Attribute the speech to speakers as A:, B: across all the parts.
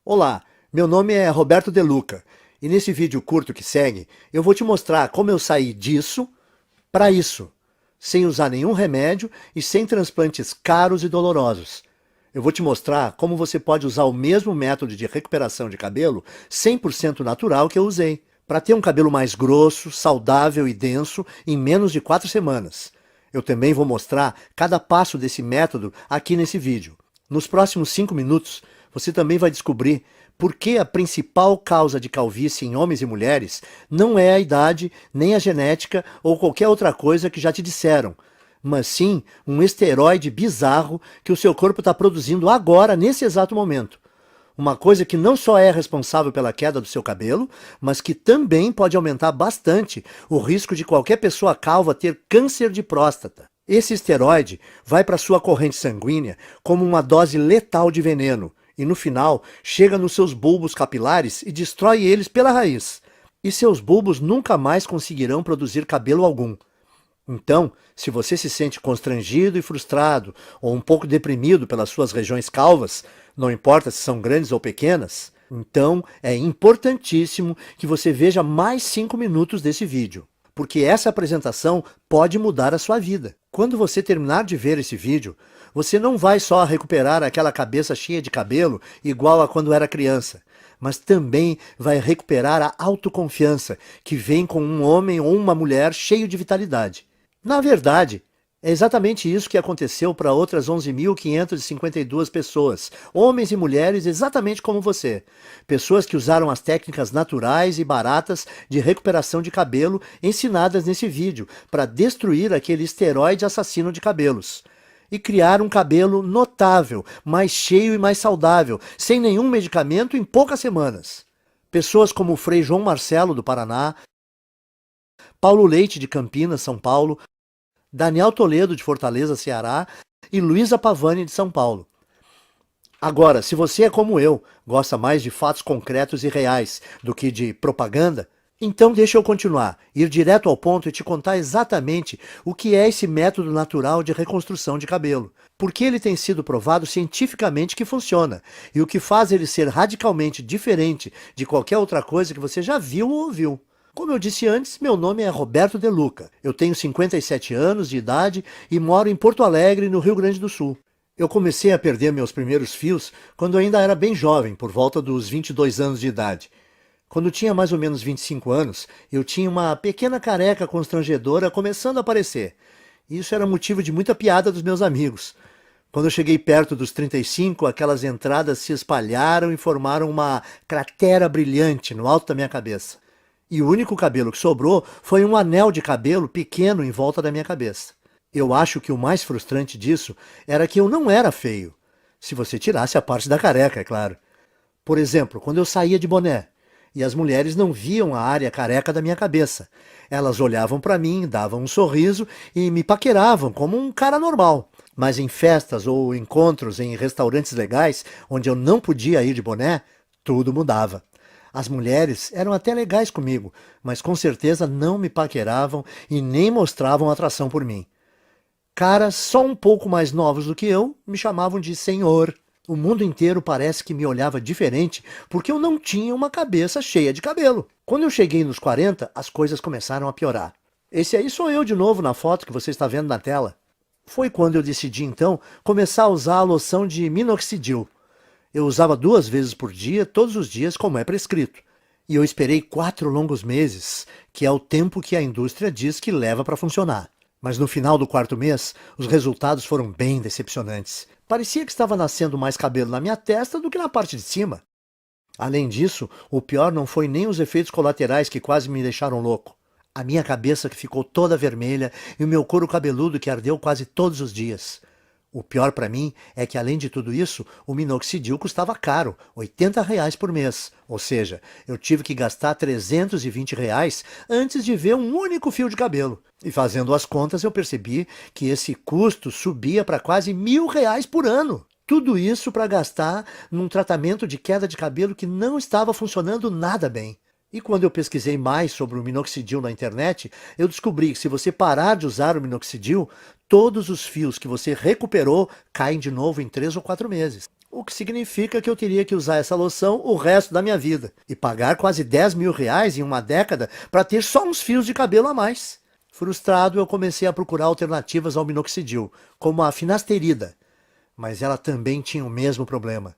A: Olá, meu nome é Roberto De Luca e nesse vídeo curto que segue eu vou te mostrar como eu saí disso para isso, sem usar nenhum remédio e sem transplantes caros e dolorosos. Eu vou te mostrar como você pode usar o mesmo método de recuperação de cabelo 100% natural que eu usei, para ter um cabelo mais grosso, saudável e denso em menos de 4 semanas. Eu também vou mostrar cada passo desse método aqui nesse vídeo. Nos próximos 5 minutos, você também vai descobrir por que a principal causa de calvície em homens e mulheres não é a idade, nem a genética ou qualquer outra coisa que já te disseram, mas sim um esteroide bizarro que o seu corpo está produzindo agora, nesse exato momento. Uma coisa que não só é responsável pela queda do seu cabelo, mas que também pode aumentar bastante o risco de qualquer pessoa calva ter câncer de próstata. Esse esteroide vai para sua corrente sanguínea como uma dose letal de veneno e no final chega nos seus bulbos capilares e destrói eles pela raiz. E seus bulbos nunca mais conseguirão produzir cabelo algum. Então, se você se sente constrangido e frustrado ou um pouco deprimido pelas suas regiões calvas, não importa se são grandes ou pequenas, então é importantíssimo que você veja mais 5 minutos desse vídeo, porque essa apresentação pode mudar a sua vida. Quando você terminar de ver esse vídeo, você não vai só recuperar aquela cabeça cheia de cabelo igual a quando era criança, mas também vai recuperar a autoconfiança que vem com um homem ou uma mulher cheio de vitalidade. Na verdade, é exatamente isso que aconteceu para outras 11.552 pessoas, homens e mulheres exatamente como você. Pessoas que usaram as técnicas naturais e baratas de recuperação de cabelo ensinadas nesse vídeo para destruir aquele esteroide assassino de cabelos. E criar um cabelo notável, mais cheio e mais saudável, sem nenhum medicamento em poucas semanas. Pessoas como o Frei João Marcelo, do Paraná, Paulo Leite, de Campinas, São Paulo, Daniel Toledo, de Fortaleza, Ceará, e Luísa Pavani, de São Paulo. Agora, se você é como eu, gosta mais de fatos concretos e reais do que de propaganda, então deixa eu continuar, ir direto ao ponto e te contar exatamente o que é esse método natural de reconstrução de cabelo. Porque ele tem sido provado cientificamente que funciona, e o que faz ele ser radicalmente diferente de qualquer outra coisa que você já viu ou ouviu. Como eu disse antes, meu nome é Roberto De Luca. Eu tenho 57 anos de idade e moro em Porto Alegre, no Rio Grande do Sul. Eu comecei a perder meus primeiros fios quando ainda era bem jovem, por volta dos 22 anos de idade. Quando tinha mais ou menos 25 anos, eu tinha uma pequena careca constrangedora começando a aparecer. Isso era motivo de muita piada dos meus amigos. Quando eu cheguei perto dos 35, aquelas entradas se espalharam e formaram uma cratera brilhante no alto da minha cabeça. E o único cabelo que sobrou foi um anel de cabelo pequeno em volta da minha cabeça. Eu acho que o mais frustrante disso era que eu não era feio. Se você tirasse a parte da careca, é claro. Por exemplo, quando eu saía de boné, e as mulheres não viam a área careca da minha cabeça. Elas olhavam para mim, davam um sorriso e me paqueravam como um cara normal. Mas em festas ou encontros em restaurantes legais, onde eu não podia ir de boné, tudo mudava. As mulheres eram até legais comigo, mas com certeza não me paqueravam e nem mostravam atração por mim. Caras só um pouco mais novos do que eu me chamavam de senhor. O mundo inteiro parece que me olhava diferente porque eu não tinha uma cabeça cheia de cabelo. Quando eu cheguei nos 40, as coisas começaram a piorar. Esse aí sou eu de novo na foto que você está vendo na tela. Foi quando eu decidi então começar a usar a loção de minoxidil. Eu usava 2 vezes por dia, todos os dias, como é prescrito. E eu esperei 4 longos meses, que é o tempo que a indústria diz que leva para funcionar. Mas no final do 4º mês, os resultados foram bem decepcionantes. Parecia que estava nascendo mais cabelo na minha testa do que na parte de cima. Além disso, o pior não foi nem os efeitos colaterais que quase me deixaram louco. A minha cabeça que ficou toda vermelha e o meu couro cabeludo que ardeu quase todos os dias. O pior para mim é que, além de tudo isso, o minoxidil custava caro, R$ 80 por mês. Ou seja, eu tive que gastar R$ 320 antes de ver um único fio de cabelo. E fazendo as contas, eu percebi que esse custo subia para quase R$ 1.000 por ano. Tudo isso para gastar num tratamento de queda de cabelo que não estava funcionando nada bem. E quando eu pesquisei mais sobre o minoxidil na internet, eu descobri que se você parar de usar o minoxidil, todos os fios que você recuperou caem de novo em 3 ou 4 meses. o que significa que eu teria que usar essa loção o resto da minha vida e pagar quase 10 mil reais em uma década para ter só uns fios de cabelo a mais. Frustrado, eu comecei a procurar alternativas ao minoxidil, como a finasterida, mas ela também tinha o mesmo problema.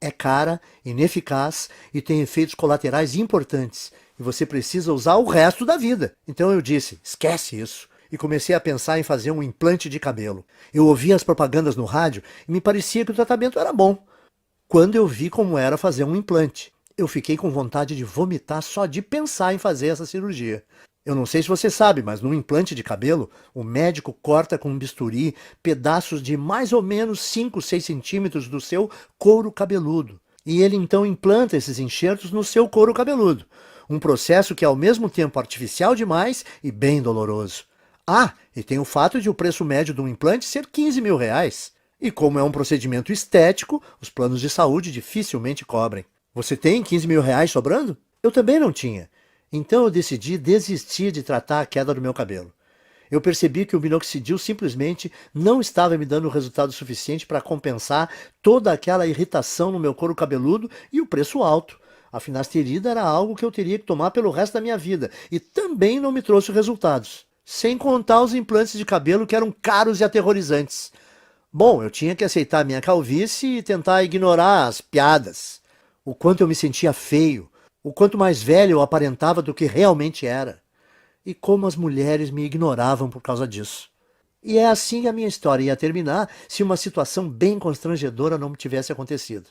A: É cara, ineficaz e tem efeitos colaterais importantes, e você precisa usar o resto da vida. Então eu disse, esquece isso, e comecei a pensar em fazer um implante de cabelo. Eu ouvia as propagandas no rádio e me parecia que o tratamento era bom. Quando eu vi como era fazer um implante, eu fiquei com vontade de vomitar só de pensar em fazer essa cirurgia. Eu não sei se você sabe, mas no implante de cabelo, o médico corta com um bisturi pedaços de mais ou menos 5, 6 centímetros do seu couro cabeludo. E ele então implanta esses enxertos no seu couro cabeludo. Um processo que é ao mesmo tempo artificial demais e bem doloroso. Ah, e tem o fato de o preço médio de um implante ser 15 mil reais. E como é um procedimento estético, os planos de saúde dificilmente cobrem. Você tem 15 mil reais sobrando? Eu também não tinha. Então eu decidi desistir de tratar a queda do meu cabelo. Eu percebi que o minoxidil simplesmente não estava me dando resultado suficiente para compensar toda aquela irritação no meu couro cabeludo e o preço alto. A finasterida era algo que eu teria que tomar pelo resto da minha vida e também não me trouxe resultados. Sem contar os implantes de cabelo que eram caros e aterrorizantes. Bom, eu tinha que aceitar a minha calvície e tentar ignorar as piadas. O quanto eu me sentia feio, o quanto mais velho eu aparentava do que realmente era. E como as mulheres me ignoravam por causa disso. E é assim que a minha história ia terminar se uma situação bem constrangedora não tivesse acontecido.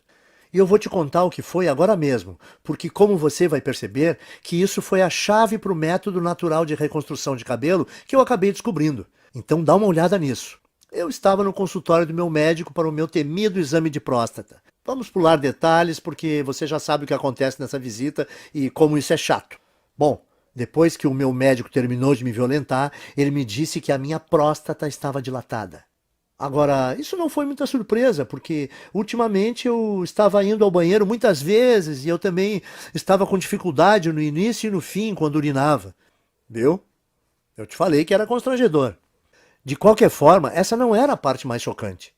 A: E eu vou te contar o que foi agora mesmo, porque como você vai perceber, que isso foi a chave para o método natural de reconstrução de cabelo que eu acabei descobrindo. Então dá uma olhada nisso. Eu estava no consultório do meu médico para o meu temido exame de próstata. Vamos pular detalhes, porque você já sabe o que acontece nessa visita e como isso é chato. Bom, depois que o meu médico terminou de me violentar, ele me disse que a minha próstata estava dilatada. Agora, isso não foi muita surpresa, porque ultimamente eu estava indo ao banheiro muitas vezes e eu também estava com dificuldade no início e no fim, quando urinava. Viu? Eu te falei que era constrangedor. De qualquer forma, essa não era a parte mais chocante.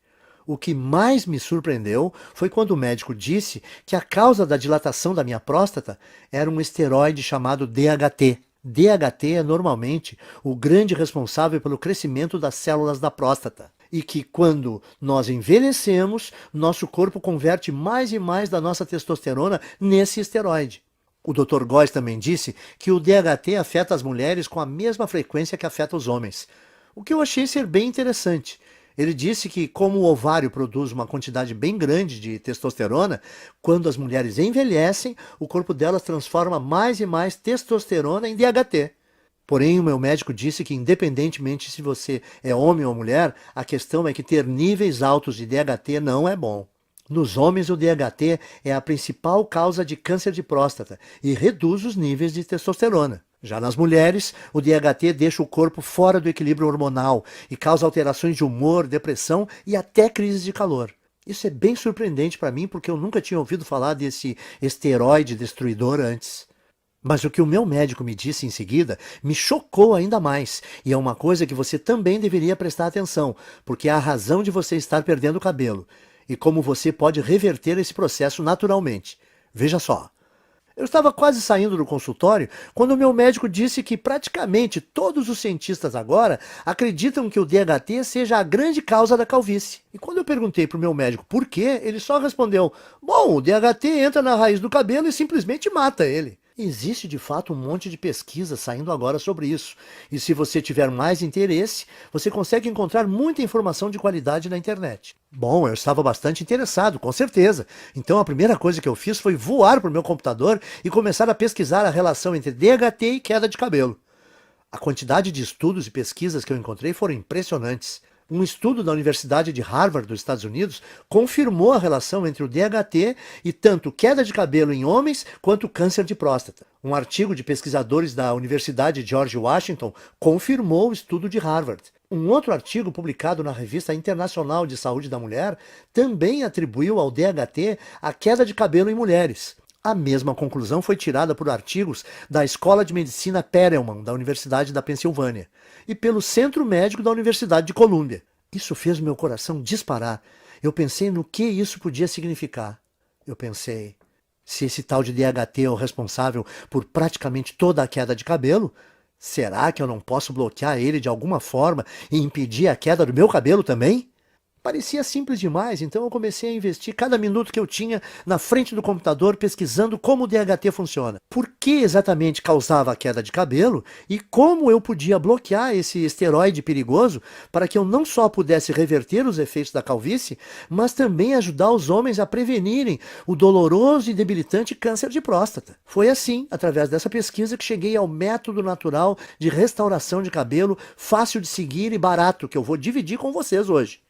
A: O que mais me surpreendeu foi quando o médico disse que a causa da dilatação da minha próstata era um esteroide chamado DHT. DHT é normalmente o grande responsável pelo crescimento das células da próstata. E que quando nós envelhecemos, nosso corpo converte mais e mais da nossa testosterona nesse esteroide. O Dr. Góes também disse que o DHT afeta as mulheres com a mesma frequência que afeta os homens, o que eu achei ser bem interessante. Ele disse que, como o ovário produz uma quantidade bem grande de testosterona, quando as mulheres envelhecem, o corpo delas transforma mais e mais testosterona em DHT. Porém, o meu médico disse que, independentemente se você é homem ou mulher, a questão é que ter níveis altos de DHT não é bom. Nos homens, o DHT é a principal causa de câncer de próstata e reduz os níveis de testosterona. Já nas mulheres, o DHT deixa o corpo fora do equilíbrio hormonal e causa alterações de humor, depressão e até crises de calor. Isso é bem surpreendente para mim porque eu nunca tinha ouvido falar desse esteroide destruidor antes. Mas o que o meu médico me disse em seguida me chocou ainda mais, e é uma coisa que você também deveria prestar atenção, porque é a razão de você estar perdendo o cabelo, e como você pode reverter esse processo naturalmente. Veja só. Eu estava quase saindo do consultório quando o meu médico disse que praticamente todos os cientistas agora acreditam que o DHT seja a grande causa da calvície. E quando eu perguntei para o meu médico por quê, ele só respondeu: bom, o DHT entra na raiz do cabelo e simplesmente mata ele. Existe de fato um monte de pesquisa saindo agora sobre isso. E se você tiver mais interesse, você consegue encontrar muita informação de qualidade na internet. Bom, eu estava bastante interessado, com certeza. Então a primeira coisa que eu fiz foi voar para o meu computador e começar a pesquisar a relação entre DHT e queda de cabelo. A quantidade de estudos e pesquisas que eu encontrei foram impressionantes. Um estudo da Universidade de Harvard, dos Estados Unidos, confirmou a relação entre o DHT e tanto queda de cabelo em homens quanto câncer de próstata. Um artigo de pesquisadores da Universidade George Washington confirmou o estudo de Harvard. Um outro artigo publicado na Revista Internacional de Saúde da Mulher também atribuiu ao DHT a queda de cabelo em mulheres. A mesma conclusão foi tirada por artigos da Escola de Medicina Perelman, da Universidade da Pensilvânia, e pelo Centro Médico da Universidade de Colômbia. Isso fez meu coração disparar. Eu pensei no que isso podia significar. Eu pensei, se esse tal de DHT é o responsável por praticamente toda a queda de cabelo, será que eu não posso bloquear ele de alguma forma e impedir a queda do meu cabelo também? Parecia simples demais, então eu comecei a investir cada minuto que eu tinha na frente do computador pesquisando como o DHT funciona. Por que exatamente causava a queda de cabelo e como eu podia bloquear esse esteroide perigoso para que eu não só pudesse reverter os efeitos da calvície, mas também ajudar os homens a prevenirem o doloroso e debilitante câncer de próstata. Foi assim, através dessa pesquisa, que cheguei ao método natural de restauração de cabelo, fácil de seguir e barato, que eu vou dividir com vocês hoje.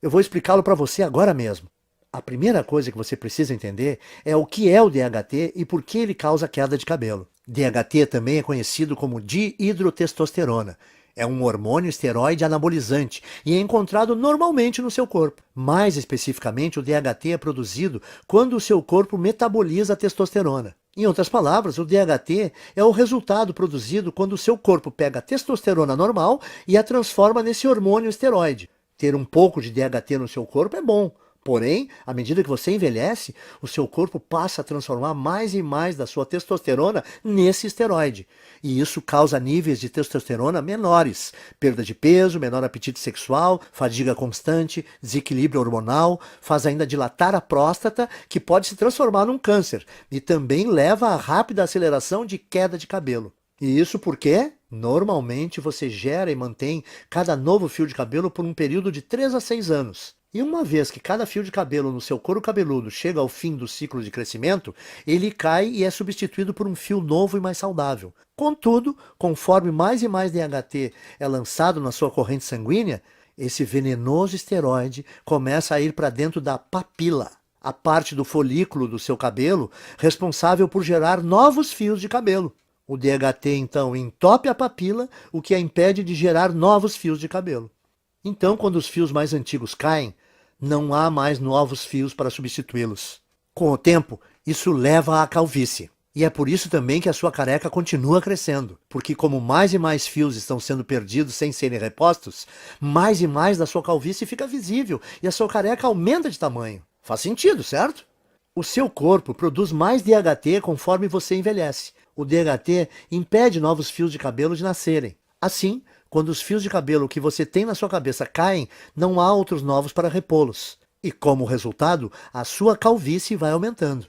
A: Eu vou explicá-lo para você agora mesmo. A primeira coisa que você precisa entender é o que é o DHT e por que ele causa queda de cabelo. DHT também é conhecido como dihidrotestosterona. É um hormônio esteroide anabolizante e é encontrado normalmente no seu corpo. Mais especificamente, o DHT é produzido quando o seu corpo metaboliza a testosterona. Em outras palavras, o DHT é o resultado produzido quando o seu corpo pega a testosterona normal e a transforma nesse hormônio esteroide. Ter um pouco de DHT no seu corpo é bom, porém, à medida que você envelhece, o seu corpo passa a transformar mais e mais da sua testosterona nesse esteroide. E isso causa níveis de testosterona menores, perda de peso, menor apetite sexual, fadiga constante, desequilíbrio hormonal, faz ainda dilatar a próstata, que pode se transformar num câncer, e também leva a rápida aceleração de queda de cabelo. E isso porque, normalmente, você gera e mantém cada novo fio de cabelo por um período de 3 a 6 anos. E uma vez que cada fio de cabelo no seu couro cabeludo chega ao fim do ciclo de crescimento, ele cai e é substituído por um fio novo e mais saudável. Contudo, conforme mais e mais DHT é lançado na sua corrente sanguínea, esse venenoso esteroide começa a ir para dentro da papila, a parte do folículo do seu cabelo responsável por gerar novos fios de cabelo. O DHT, então, entope a papila, o que a impede de gerar novos fios de cabelo. Então, quando os fios mais antigos caem, não há mais novos fios para substituí-los. Com o tempo, isso leva à calvície. E é por isso também que a sua careca continua crescendo, porque como mais e mais fios estão sendo perdidos sem serem repostos, mais e mais da sua calvície fica visível e a sua careca aumenta de tamanho. Faz sentido, certo? O seu corpo produz mais DHT conforme você envelhece. O DHT impede novos fios de cabelo de nascerem. Assim, quando os fios de cabelo que você tem na sua cabeça caem, não há outros novos para repô-los. E como resultado, a sua calvície vai aumentando.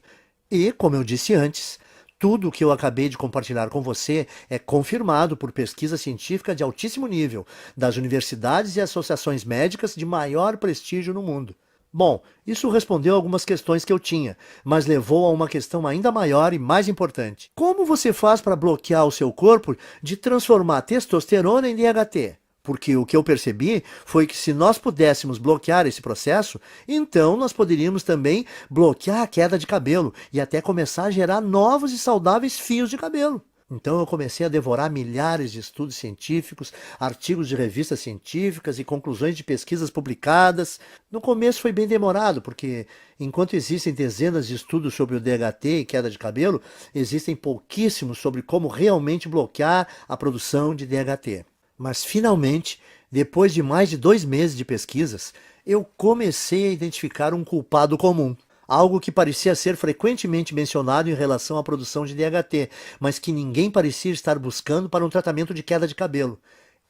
A: E, como eu disse antes, tudo o que eu acabei de compartilhar com você é confirmado por pesquisa científica de altíssimo nível, das universidades e associações médicas de maior prestígio no mundo. Bom, isso respondeu algumas questões que eu tinha, mas levou a uma questão ainda maior e mais importante. Como você faz para bloquear o seu corpo de transformar testosterona em DHT? Porque o que eu percebi foi que se nós pudéssemos bloquear esse processo, então nós poderíamos também bloquear a queda de cabelo e até começar a gerar novos e saudáveis fios de cabelo. Então eu comecei a devorar milhares de estudos científicos, artigos de revistas científicas e conclusões de pesquisas publicadas. No começo foi bem demorado, porque enquanto existem dezenas de estudos sobre o DHT e queda de cabelo, existem pouquíssimos sobre como realmente bloquear a produção de DHT. Mas finalmente, depois de mais de 2 meses de pesquisas, eu comecei a identificar um culpado comum. Algo que parecia ser frequentemente mencionado em relação à produção de DHT, mas que ninguém parecia estar buscando para um tratamento de queda de cabelo.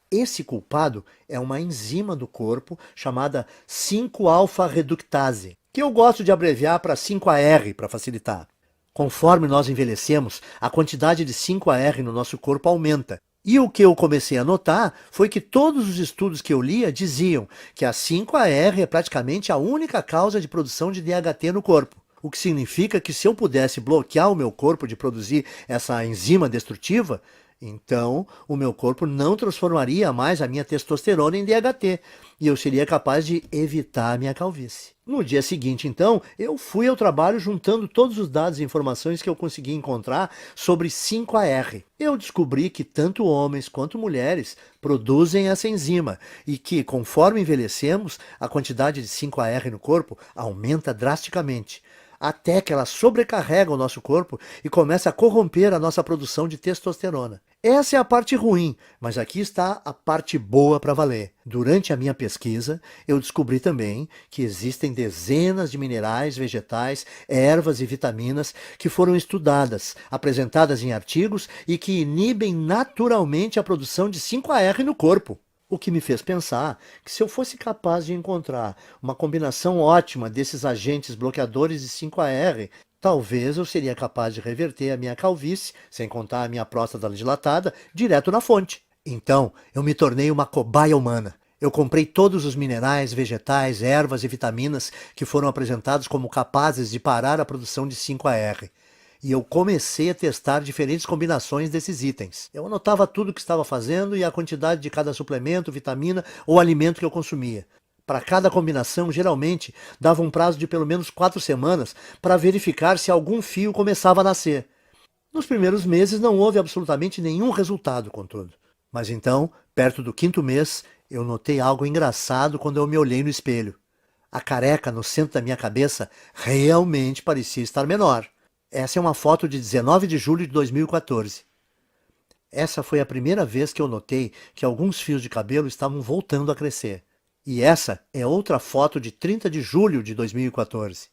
A: Esse culpado é uma enzima do corpo chamada 5-alfa-reductase, que eu gosto de abreviar para 5-AR para facilitar. Conforme nós envelhecemos, a quantidade de 5-AR no nosso corpo aumenta. E o que eu comecei a notar foi que todos os estudos que eu lia diziam que a 5-AR é praticamente a única causa de produção de DHT no corpo. O que significa que se eu pudesse bloquear o meu corpo de produzir essa enzima destrutiva, então o meu corpo não transformaria mais a minha testosterona em DHT e eu seria capaz de evitar a minha calvície. No dia seguinte, então, eu fui ao trabalho juntando todos os dados e informações que eu consegui encontrar sobre 5-AR. Eu descobri que tanto homens quanto mulheres produzem essa enzima e que, conforme envelhecemos, a quantidade de 5-AR no corpo aumenta drasticamente. até que ela sobrecarrega o nosso corpo e começa a corromper a nossa produção de testosterona. Essa é a parte ruim, mas aqui está a parte boa para valer. Durante a minha pesquisa, eu descobri também que existem dezenas de minerais, vegetais, ervas e vitaminas que foram estudadas, apresentadas em artigos e que inibem naturalmente a produção de 5-AR no corpo. O que me fez pensar que se eu fosse capaz de encontrar uma combinação ótima desses agentes bloqueadores de 5-AR, talvez eu seria capaz de reverter a minha calvície, sem contar a minha próstata dilatada, direto na fonte. Então, eu me tornei uma cobaia humana. Eu comprei todos os minerais, vegetais, ervas e vitaminas que foram apresentados como capazes de parar a produção de 5-AR. E eu comecei a testar diferentes combinações desses itens. Eu anotava tudo o que estava fazendo e a quantidade de cada suplemento, vitamina ou alimento que eu consumia. Para cada combinação, geralmente, dava um prazo de pelo menos 4 semanas para verificar se algum fio começava a nascer. Nos primeiros meses não houve absolutamente nenhum resultado, contudo. Mas então, perto do 5º mês, eu notei algo engraçado quando eu me olhei no espelho. A careca no centro da minha cabeça realmente parecia estar menor. Essa é uma foto de 19 de julho de 2014. Essa foi a primeira vez que eu notei que alguns fios de cabelo estavam voltando a crescer. E essa é outra foto de 30 de julho de 2014.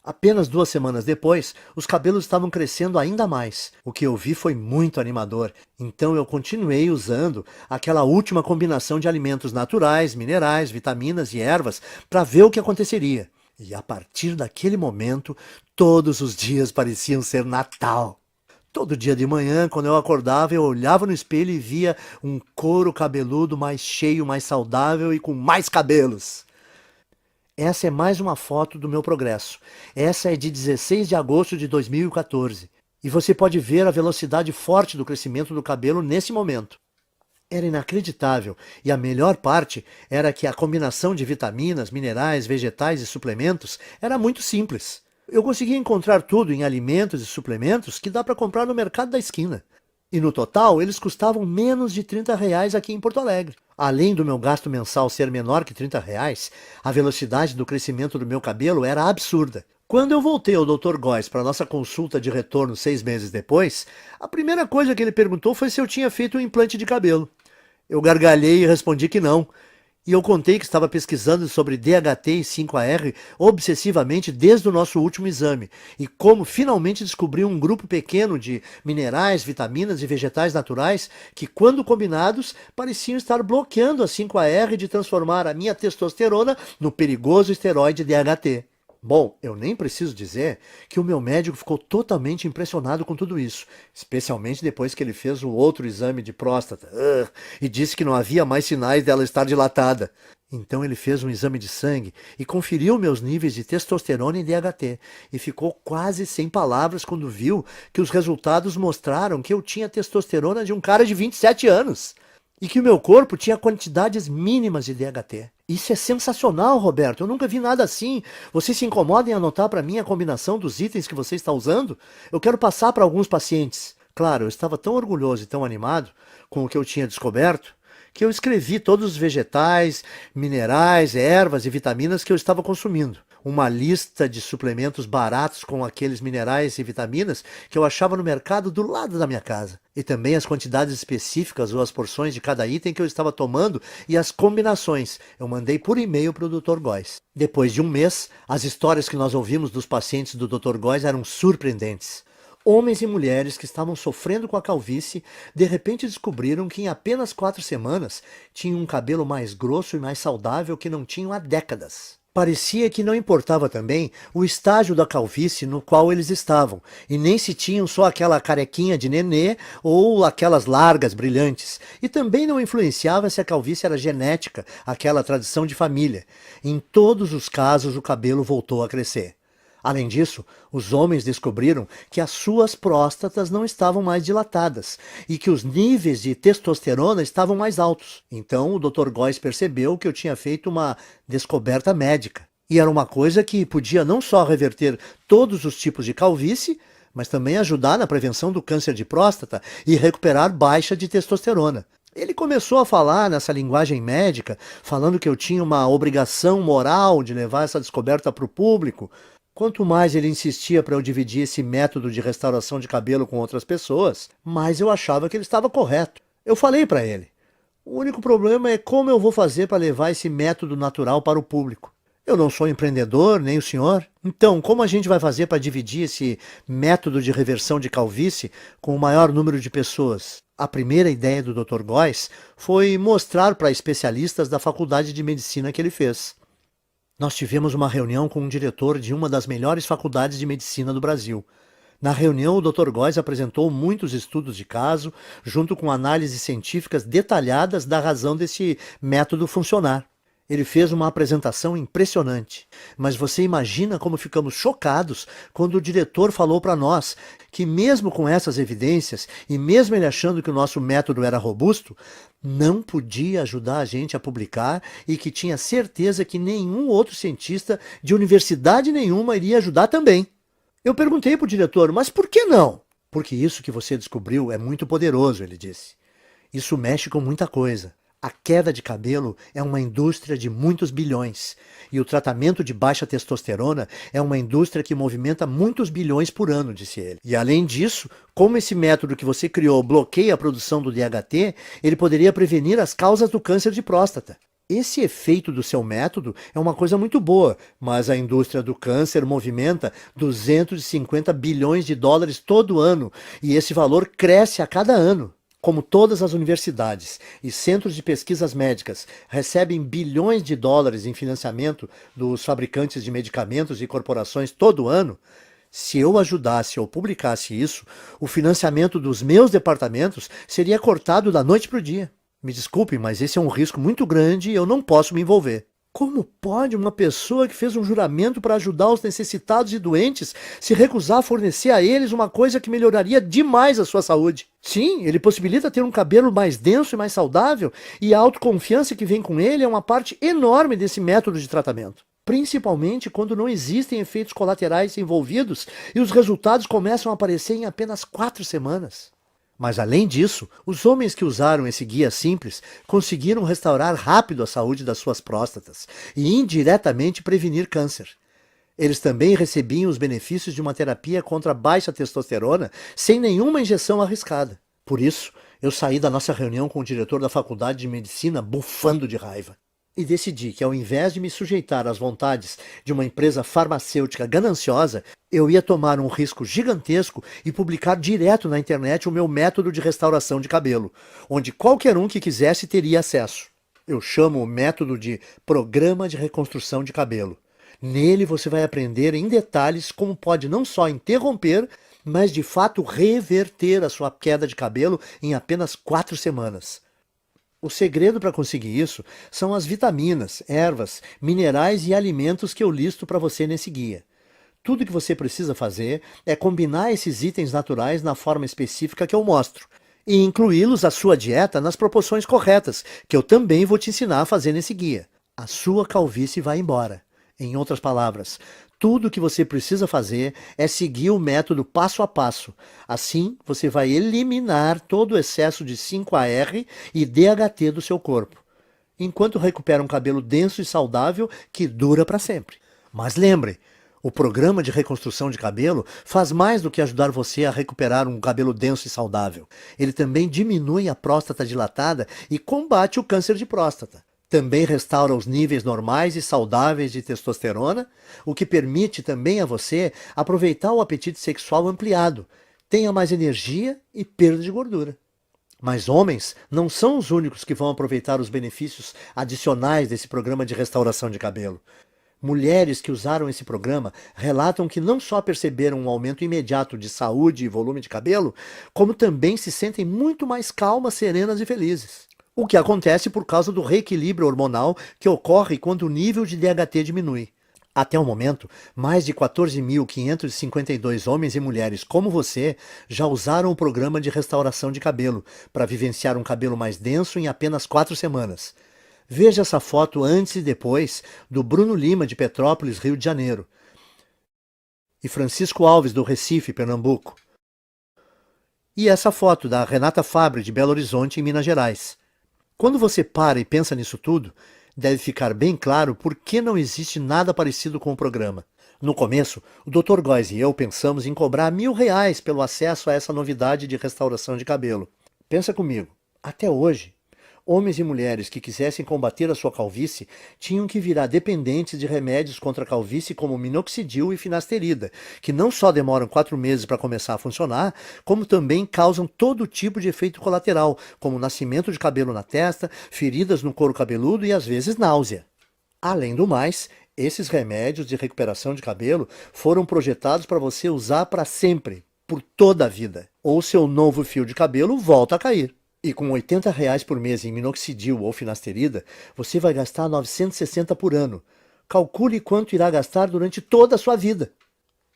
A: Apenas 2 semanas depois, os cabelos estavam crescendo ainda mais. O que eu vi foi muito animador, então eu continuei usando aquela última combinação de alimentos naturais, minerais, vitaminas e ervas para ver o que aconteceria. E a partir daquele momento, todos os dias pareciam ser Natal. Todo dia de manhã, quando eu acordava, eu olhava no espelho e via um couro cabeludo mais cheio, mais saudável e com mais cabelos. Essa é mais uma foto do meu progresso. Essa é de 16 de agosto de 2014. E você pode ver a velocidade forte do crescimento do cabelo nesse momento. Era inacreditável, e a melhor parte era que a combinação de vitaminas, minerais, vegetais e suplementos era muito simples. Eu conseguia encontrar tudo em alimentos e suplementos que dá para comprar no mercado da esquina. E no total, eles custavam menos de R$ 30 aqui em Porto Alegre. Além do meu gasto mensal ser menor que R$ 30, a velocidade do crescimento do meu cabelo era absurda. Quando eu voltei ao Dr. Góes para nossa consulta de retorno 6 meses depois, a primeira coisa que ele perguntou foi se eu tinha feito um implante de cabelo. Eu gargalhei e respondi que não. E eu contei que estava pesquisando sobre DHT e 5-AR obsessivamente desde o nosso último exame, e como finalmente descobri um grupo pequeno de minerais, vitaminas e vegetais naturais que, quando combinados, pareciam estar bloqueando a 5-AR de transformar a minha testosterona no perigoso esteroide DHT. Bom, eu nem preciso dizer que o meu médico ficou totalmente impressionado com tudo isso, especialmente depois que ele fez o outro exame de próstata e disse que não havia mais sinais dela estar dilatada. Então ele fez um exame de sangue e conferiu meus níveis de testosterona e DHT e ficou quase sem palavras quando viu que os resultados mostraram que eu tinha testosterona de um cara de 27 anos. E que o meu corpo tinha quantidades mínimas de DHT. Isso é sensacional, Roberto. Eu nunca vi nada assim. Você se incomoda em anotar para mim a combinação dos itens que você está usando? Eu quero passar para alguns pacientes. Claro, eu estava tão orgulhoso e tão animado com o que eu tinha descoberto que eu escrevi todos os vegetais, minerais, ervas e vitaminas que eu estava consumindo. Uma lista de suplementos baratos com aqueles minerais e vitaminas que eu achava no mercado do lado da minha casa. E também as quantidades específicas ou as porções de cada item que eu estava tomando e as combinações. Eu mandei por e-mail para o Dr. Góes. Depois de um mês, as histórias que nós ouvimos dos pacientes do Dr. Góes eram surpreendentes. Homens e mulheres que estavam sofrendo com a calvície, de repente descobriram que em apenas 4 semanas tinham um cabelo mais grosso e mais saudável que não tinham há décadas. Parecia que não importava também o estágio da calvície no qual eles estavam, e nem se tinham só aquela carequinha de nenê ou aquelas largas brilhantes, e também não influenciava se a calvície era genética, aquela tradição de família. Em todos os casos o cabelo voltou a crescer. Além disso, os homens descobriram que as suas próstatas não estavam mais dilatadas e que os níveis de testosterona estavam mais altos. Então o Dr. Góes percebeu que eu tinha feito uma descoberta médica. E era uma coisa que podia não só reverter todos os tipos de calvície, mas também ajudar na prevenção do câncer de próstata e recuperar baixa de testosterona. Ele começou a falar nessa linguagem médica, falando que eu tinha uma obrigação moral de levar essa descoberta para o público, Quanto mais ele insistia para eu dividir esse método de restauração de cabelo com outras pessoas, mais eu achava que ele estava correto. Eu falei para ele: o único problema é como eu vou fazer para levar esse método natural para o público. Eu não sou empreendedor, nem o senhor. Então, como a gente vai fazer para dividir esse método de reversão de calvície com o maior número de pessoas? A primeira ideia do Dr. Góes foi mostrar para especialistas da faculdade de medicina que ele fez. Nós tivemos uma reunião com um diretor de uma das melhores faculdades de medicina do Brasil. Na reunião, o Dr. Góes apresentou muitos estudos de caso, junto com análises científicas detalhadas da razão desse método funcionar. Ele fez uma apresentação impressionante, mas você imagina como ficamos chocados quando o diretor falou para nós que mesmo com essas evidências, e mesmo ele achando que o nosso método era robusto, não podia ajudar a gente a publicar e que tinha certeza que nenhum outro cientista de universidade nenhuma iria ajudar também. Eu perguntei para o diretor, mas por que não? Porque isso que você descobriu é muito poderoso, ele disse. Isso mexe com muita coisa. A queda de cabelo é uma indústria de muitos bilhões, e o tratamento de baixa testosterona é uma indústria que movimenta muitos bilhões por ano, disse ele. E além disso, como esse método que você criou bloqueia a produção do DHT, ele poderia prevenir as causas do câncer de próstata. Esse efeito do seu método é uma coisa muito boa, mas a indústria do câncer movimenta 250 bilhões de dólares todo ano, e esse valor cresce a cada ano. Como todas as universidades e centros de pesquisas médicas recebem bilhões de dólares em financiamento dos fabricantes de medicamentos e corporações todo ano, se eu ajudasse ou publicasse isso, o financiamento dos meus departamentos seria cortado da noite para o dia. Me desculpe, mas esse é um risco muito grande e eu não posso me envolver. Como pode uma pessoa que fez um juramento para ajudar os necessitados e doentes se recusar a fornecer a eles uma coisa que melhoraria demais a sua saúde? Sim, ele possibilita ter um cabelo mais denso e mais saudável, e a autoconfiança que vem com ele é uma parte enorme desse método de tratamento. Principalmente quando não existem efeitos colaterais envolvidos e os resultados começam a aparecer em apenas 4 semanas. Mas além disso, os homens que usaram esse guia simples conseguiram restaurar rápido a saúde das suas próstatas e indiretamente prevenir câncer. Eles também recebiam os benefícios de uma terapia contra a baixa testosterona sem nenhuma injeção arriscada. Por isso, eu saí da nossa reunião com o diretor da faculdade de medicina bufando de raiva. E decidi que, ao invés de me sujeitar às vontades de uma empresa farmacêutica gananciosa, eu ia tomar um risco gigantesco e publicar direto na internet o meu método de restauração de cabelo, onde qualquer um que quisesse teria acesso. Eu chamo o método de Programa de Reconstrução de Cabelo. Nele você vai aprender em detalhes como pode não só interromper, mas de fato reverter a sua queda de cabelo em apenas 4 semanas. O segredo para conseguir isso são as vitaminas, ervas, minerais e alimentos que eu listo para você nesse guia. Tudo que você precisa fazer é combinar esses itens naturais na forma específica que eu mostro e incluí-los à sua dieta nas proporções corretas, que eu também vou te ensinar a fazer nesse guia. A sua calvície vai embora. Em outras palavras, tudo o que você precisa fazer é seguir o método passo a passo. Assim, você vai eliminar todo o excesso de 5-AR e DHT do seu corpo, enquanto recupera um cabelo denso e saudável que dura para sempre. Mas lembre, o programa de reconstrução de cabelo faz mais do que ajudar você a recuperar um cabelo denso e saudável. Ele também diminui a próstata dilatada e combate o câncer de próstata. Também restaura os níveis normais e saudáveis de testosterona, o que permite também a você aproveitar o apetite sexual ampliado, tenha mais energia e perda de gordura. Mas homens não são os únicos que vão aproveitar os benefícios adicionais desse programa de restauração de cabelo. Mulheres que usaram esse programa relatam que não só perceberam um aumento imediato de saúde e volume de cabelo, como também se sentem muito mais calmas, serenas e felizes. O que acontece por causa do reequilíbrio hormonal que ocorre quando o nível de DHT diminui. Até o momento, mais de 14.552 homens e mulheres como você já usaram o programa de restauração de cabelo para vivenciar um cabelo mais denso em apenas 4 semanas. Veja essa foto antes e depois do Bruno Lima, de Petrópolis, Rio de Janeiro, e Francisco Alves, do Recife, Pernambuco. E essa foto da Renata Fabre, de Belo Horizonte, em Minas Gerais. Quando você para e pensa nisso tudo, deve ficar bem claro por que não existe nada parecido com o programa. No começo, o Dr. Góes e eu pensamos em cobrar R$ 1.000 pelo acesso a essa novidade de restauração de cabelo. Pensa comigo, até hoje, homens e mulheres que quisessem combater a sua calvície tinham que virar dependentes de remédios contra a calvície como minoxidil e finasterida, que não só demoram 4 meses para começar a funcionar, como também causam todo tipo de efeito colateral, como nascimento de cabelo na testa, feridas no couro cabeludo e às vezes náusea. Além do mais, esses remédios de recuperação de cabelo foram projetados para você usar para sempre, por toda a vida. Ou seu novo fio de cabelo volta a cair. E com R$ 80 por mês em minoxidil ou finasterida, você vai gastar 960 por ano. Calcule quanto irá gastar durante toda a sua vida.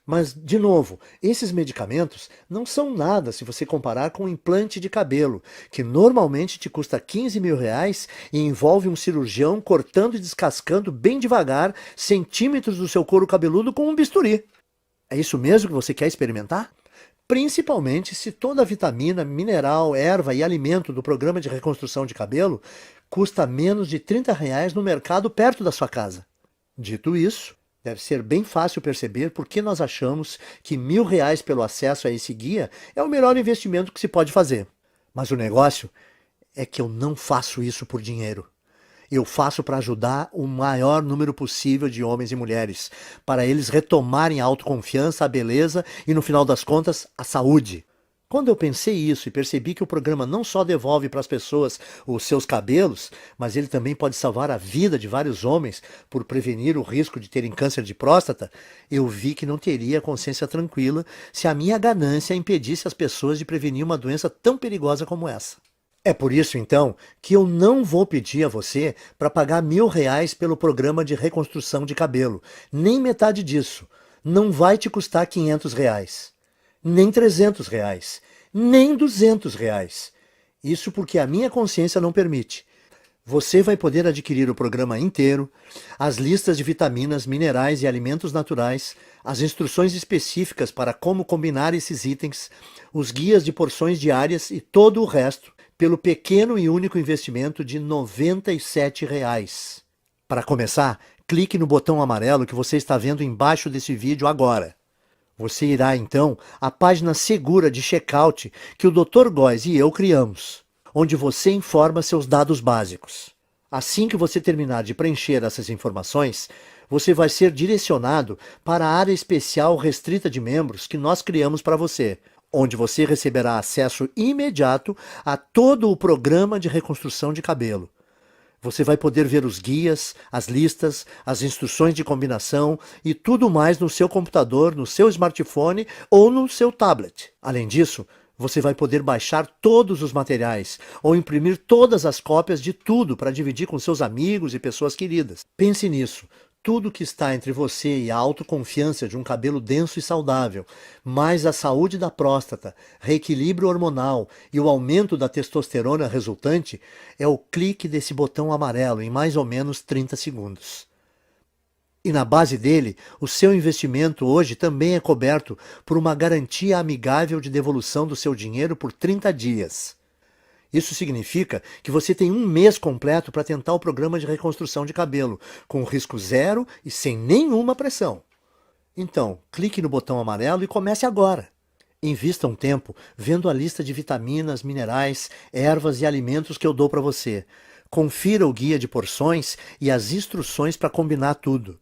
A: Mas, de novo, esses medicamentos não são nada se você comparar com um implante de cabelo, que normalmente te custa R$ 15.000 e envolve um cirurgião cortando e descascando bem devagar centímetros do seu couro cabeludo com um bisturi. É isso mesmo que você quer experimentar? Principalmente se toda a vitamina, mineral, erva e alimento do programa de reconstrução de cabelo custa menos de R$ 30 no mercado perto da sua casa. Dito isso, deve ser bem fácil perceber por que nós achamos que R$ 1.000 pelo acesso a esse guia é o melhor investimento que se pode fazer. Mas o negócio é que eu não faço isso por dinheiro. Eu faço para ajudar o maior número possível de homens e mulheres, para eles retomarem a autoconfiança, a beleza e, no final das contas, a saúde. Quando eu pensei isso e percebi que o programa não só devolve para as pessoas os seus cabelos, mas ele também pode salvar a vida de vários homens por prevenir o risco de terem câncer de próstata, eu vi que não teria consciência tranquila se a minha ganância impedisse as pessoas de prevenir uma doença tão perigosa como essa. É por isso, então, que eu não vou pedir a você para pagar R$ 1.000 pelo programa de reconstrução de cabelo. Nem metade disso. Não vai te custar R$ 500. Nem R$ 300. Nem R$ 200. Isso porque a minha consciência não permite. Você vai poder adquirir o programa inteiro, as listas de vitaminas, minerais e alimentos naturais, as instruções específicas para como combinar esses itens, os guias de porções diárias e todo o resto, pelo pequeno e único investimento de R$ 97. Para começar, clique no botão amarelo que você está vendo embaixo desse vídeo agora. Você irá então à página segura de checkout que o Dr. Góes e eu criamos, onde você informa seus dados básicos. Assim que você terminar de preencher essas informações, você vai ser direcionado para a área especial restrita de membros que nós criamos para você, onde você receberá acesso imediato a todo o programa de reconstrução de cabelo. Você vai poder ver os guias, as listas, as instruções de combinação e tudo mais no seu computador, no seu smartphone ou no seu tablet. Além disso, você vai poder baixar todos os materiais ou imprimir todas as cópias de tudo para dividir com seus amigos e pessoas queridas. Pense nisso. Tudo que está entre você e a autoconfiança de um cabelo denso e saudável, mais a saúde da próstata, reequilíbrio hormonal e o aumento da testosterona resultante, é o clique desse botão amarelo em mais ou menos 30 segundos. E na base dele, o seu investimento hoje também é coberto por uma garantia amigável de devolução do seu dinheiro por 30 dias. Isso significa que você tem um mês completo para tentar o programa de reconstrução de cabelo, com risco zero e sem nenhuma pressão. Então, clique no botão amarelo e comece agora. Invista um tempo vendo a lista de vitaminas, minerais, ervas e alimentos que eu dou para você. Confira o guia de porções e as instruções para combinar tudo.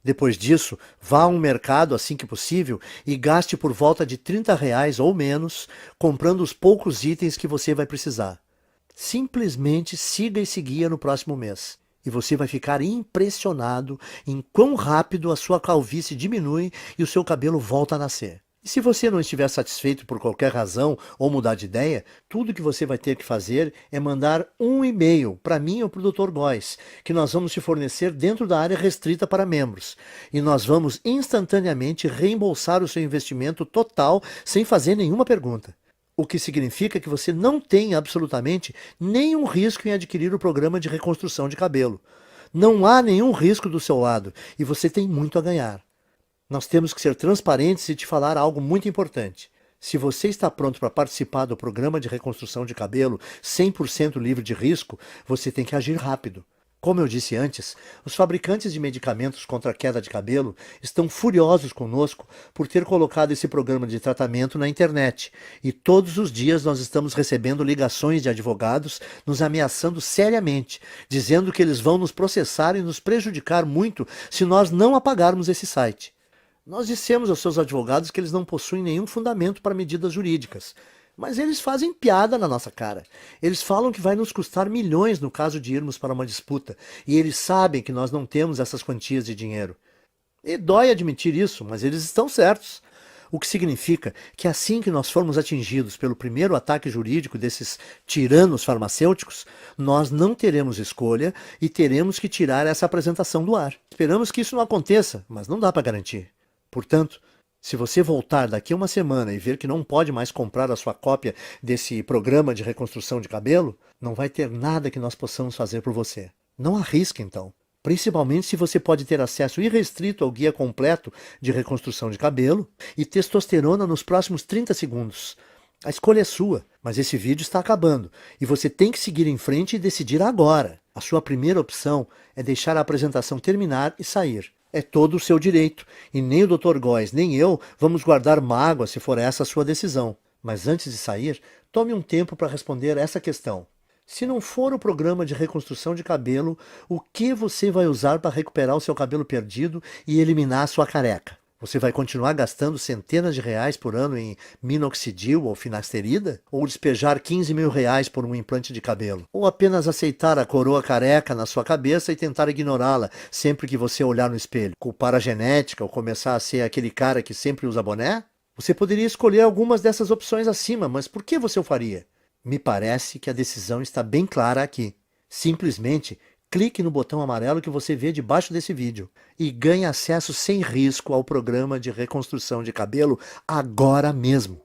A: Depois disso, vá a um mercado assim que possível e gaste por volta de R$ 30 ou menos, comprando os poucos itens que você vai precisar. Simplesmente siga esse guia no próximo mês e você vai ficar impressionado em quão rápido a sua calvície diminui e o seu cabelo volta a nascer. E se você não estiver satisfeito por qualquer razão ou mudar de ideia, tudo que você vai ter que fazer é mandar um e-mail para mim ou para o Dr. Góes, que nós vamos te fornecer dentro da área restrita para membros. E nós vamos instantaneamente reembolsar o seu investimento total sem fazer nenhuma pergunta. O que significa que você não tem absolutamente nenhum risco em adquirir o programa de reconstrução de cabelo. Não há nenhum risco do seu lado e você tem muito a ganhar. Nós temos que ser transparentes e te falar algo muito importante. Se você está pronto para participar do programa de reconstrução de cabelo 100% livre de risco, você tem que agir rápido. Como eu disse antes, os fabricantes de medicamentos contra a queda de cabelo estão furiosos conosco por ter colocado esse programa de tratamento na internet. E todos os dias nós estamos recebendo ligações de advogados nos ameaçando seriamente, dizendo que eles vão nos processar e nos prejudicar muito se nós não apagarmos esse site. Nós dissemos aos seus advogados que eles não possuem nenhum fundamento para medidas jurídicas. Mas eles fazem piada na nossa cara. Eles falam que vai nos custar milhões no caso de irmos para uma disputa. E eles sabem que nós não temos essas quantias de dinheiro. E dói admitir isso, mas eles estão certos. O que significa que assim que nós formos atingidos pelo primeiro ataque jurídico desses tiranos farmacêuticos, nós não teremos escolha e teremos que tirar essa apresentação do ar. Esperamos que isso não aconteça, mas não dá para garantir. Portanto, se você voltar daqui a uma semana e ver que não pode mais comprar a sua cópia desse programa de reconstrução de cabelo, não vai ter nada que nós possamos fazer por você. Não arrisque, então. Principalmente se você pode ter acesso irrestrito ao guia completo de reconstrução de cabelo e testosterona nos próximos 30 segundos. A escolha é sua, mas esse vídeo está acabando e você tem que seguir em frente e decidir agora. A sua primeira opção é deixar a apresentação terminar e sair. É todo o seu direito, e nem o Dr. Góes nem eu vamos guardar mágoa se for essa a sua decisão. Mas antes de sair, tome um tempo para responder essa questão. Se não for o programa de reconstrução de cabelo, o que você vai usar para recuperar o seu cabelo perdido e eliminar a sua careca? Você vai continuar gastando centenas de reais por ano em minoxidil ou finasterida? Ou despejar 15 mil reais por um implante de cabelo? Ou apenas aceitar a coroa careca na sua cabeça e tentar ignorá-la sempre que você olhar no espelho? Culpar a genética ou começar a ser aquele cara que sempre usa boné? Você poderia escolher algumas dessas opções acima, mas por que você o faria? Me parece que a decisão está bem clara aqui. Simplesmente clique no botão amarelo que você vê debaixo desse vídeo e ganhe acesso sem risco ao programa de reconstrução de cabelo agora mesmo.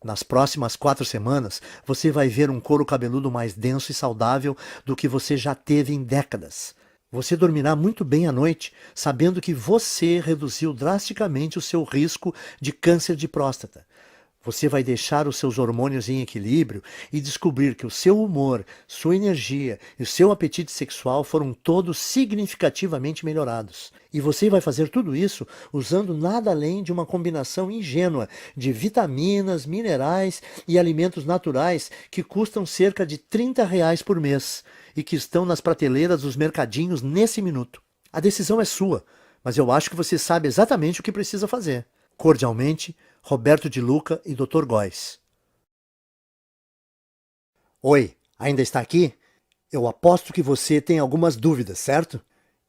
A: Nas próximas 4 semanas, você vai ver um couro cabeludo mais denso e saudável do que você já teve em décadas. Você dormirá muito bem à noite, sabendo que você reduziu drasticamente o seu risco de câncer de próstata. Você vai deixar os seus hormônios em equilíbrio e descobrir que o seu humor, sua energia e o seu apetite sexual foram todos significativamente melhorados. E você vai fazer tudo isso usando nada além de uma combinação ingênua de vitaminas, minerais e alimentos naturais que custam cerca de R$ 30 por mês e que estão nas prateleiras dos mercadinhos nesse minuto. A decisão é sua, mas eu acho que você sabe exatamente o que precisa fazer. Cordialmente, Roberto de Luca e Dr. Góes. Oi, ainda está aqui? Eu aposto que você tem algumas dúvidas, certo?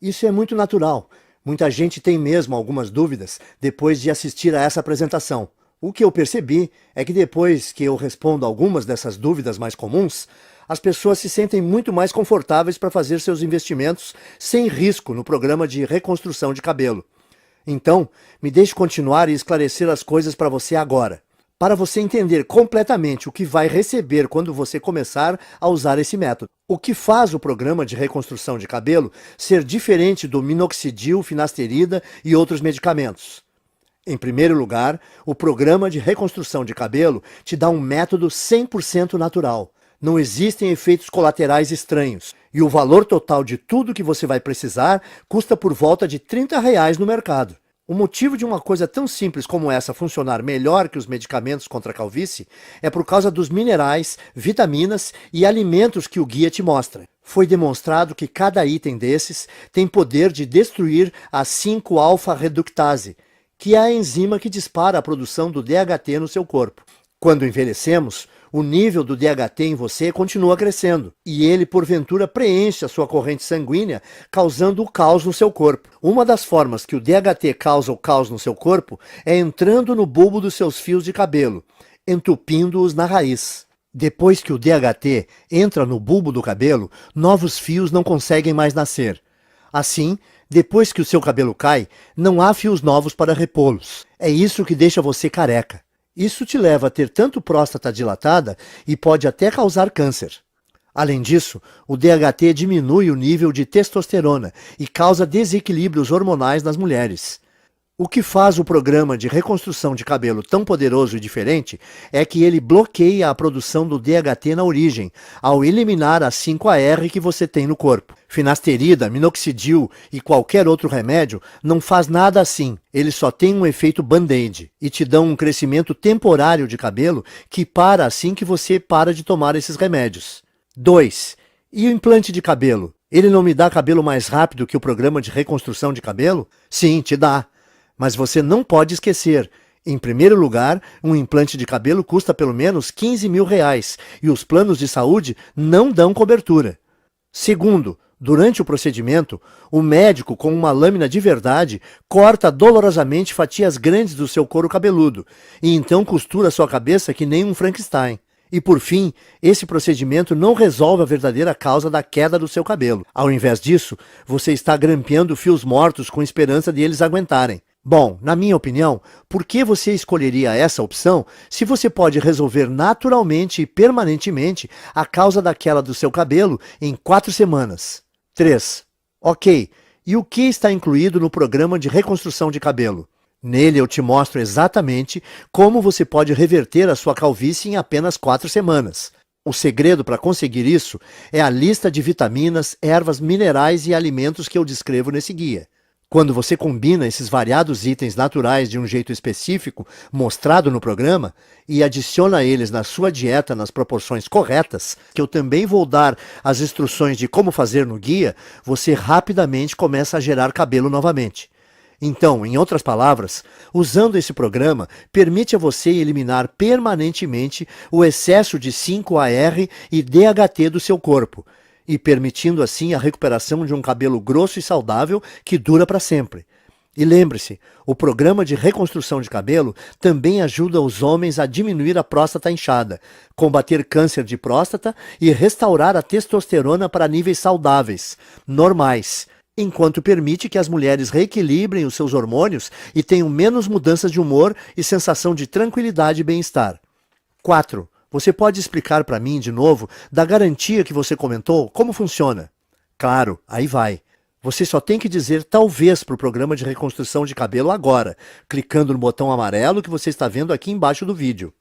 A: Isso é muito natural. Muita gente tem mesmo algumas dúvidas depois de assistir a essa apresentação. O que eu percebi é que depois que eu respondo algumas dessas dúvidas mais comuns, as pessoas se sentem muito mais confortáveis para fazer seus investimentos sem risco no programa de reconstrução de cabelo. Então, me deixe continuar e esclarecer as coisas para você agora, para você entender completamente o que vai receber quando você começar a usar esse método. O que faz o programa de reconstrução de cabelo ser diferente do minoxidil, finasterida e outros medicamentos? Em primeiro lugar, o programa de reconstrução de cabelo te dá um método 100% natural. Não existem efeitos colaterais estranhos. E o valor total de tudo que você vai precisar custa por volta de R$ 30 no mercado. O motivo de uma coisa tão simples como essa funcionar melhor que os medicamentos contra a calvície é por causa dos minerais, vitaminas e alimentos que o guia te mostra. Foi demonstrado que cada item desses tem poder de destruir a 5-alfa-reductase, que é a enzima que dispara a produção do DHT no seu corpo. Quando envelhecemos, o nível do DHT em você continua crescendo, e ele porventura preenche a sua corrente sanguínea, causando o caos no seu corpo. Uma das formas que o DHT causa o caos no seu corpo é entrando no bulbo dos seus fios de cabelo, entupindo-os na raiz. Depois que o DHT entra no bulbo do cabelo, novos fios não conseguem mais nascer. Assim, depois que o seu cabelo cai, não há fios novos para repô-los. É isso que deixa você careca. Isso te leva a ter tanto próstata dilatada e pode até causar câncer. Além disso, o DHT diminui o nível de testosterona e causa desequilíbrios hormonais nas mulheres. O que faz o programa de reconstrução de cabelo tão poderoso e diferente é que ele bloqueia a produção do DHT na origem, ao eliminar a 5-AR que você tem no corpo. Finasterida, minoxidil e qualquer outro remédio não faz nada assim. Ele só tem um efeito band-aid e te dão um crescimento temporário de cabelo que para assim que você para de tomar esses remédios. 2. E o implante de cabelo? Ele não me dá cabelo mais rápido que o programa de reconstrução de cabelo? Sim, te dá. Mas você não pode esquecer, em primeiro lugar, um implante de cabelo custa pelo menos R$ 15.000 e os planos de saúde não dão cobertura. Segundo, durante o procedimento, o médico, com uma lâmina de verdade, corta dolorosamente fatias grandes do seu couro cabeludo e então costura sua cabeça que nem um Frankenstein. E por fim, esse procedimento não resolve a verdadeira causa da queda do seu cabelo. Ao invés disso, você está grampeando fios mortos com esperança de eles aguentarem. Bom, na minha opinião, por que você escolheria essa opção se você pode resolver naturalmente e permanentemente a causa da queda do seu cabelo em 4 semanas? 3. Ok, e o que está incluído no programa de reconstrução de cabelo? Nele eu te mostro exatamente como você pode reverter a sua calvície em apenas 4 semanas. O segredo para conseguir isso é a lista de vitaminas, ervas, minerais e alimentos que eu descrevo nesse guia. Quando você combina esses variados itens naturais de um jeito específico, mostrado no programa, e adiciona eles na sua dieta nas proporções corretas, que eu também vou dar as instruções de como fazer no guia, você rapidamente começa a gerar cabelo novamente. Então, em outras palavras, usando esse programa, permite a você eliminar permanentemente o excesso de 5-AR e DHT do seu corpo, e permitindo assim a recuperação de um cabelo grosso e saudável que dura para sempre. E lembre-se, o programa de reconstrução de cabelo também ajuda os homens a diminuir a próstata inchada, combater câncer de próstata e restaurar a testosterona para níveis saudáveis, normais, enquanto permite que as mulheres reequilibrem os seus hormônios e tenham menos mudanças de humor e sensação de tranquilidade e bem-estar. 4. Você pode explicar para mim, de novo, da garantia que você comentou, como funciona? Claro, aí vai. Você só tem que dizer talvez para o programa de reconstrução de cabelo agora, clicando no botão amarelo que você está vendo aqui embaixo do vídeo.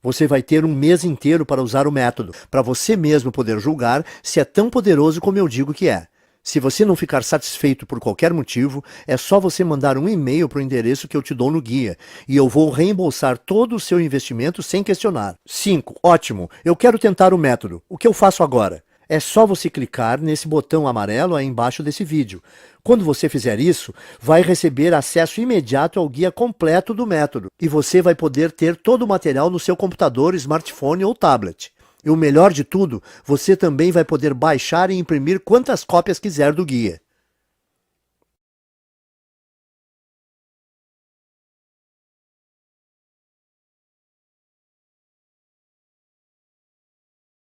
A: Você vai ter um mês inteiro para usar o método, para você mesmo poder julgar se é tão poderoso como eu digo que é. Se você não ficar satisfeito por qualquer motivo, é só você mandar um e-mail para o endereço que eu te dou no guia, e eu vou reembolsar todo o seu investimento sem questionar. 5. Ótimo, eu quero tentar o método. O que eu faço agora? É só você clicar nesse botão amarelo aí embaixo desse vídeo. Quando você fizer isso, vai receber acesso imediato ao guia completo do método, e você vai poder ter todo o material no seu computador, smartphone ou tablet. E o melhor de tudo, você também vai poder baixar e imprimir quantas cópias quiser do guia.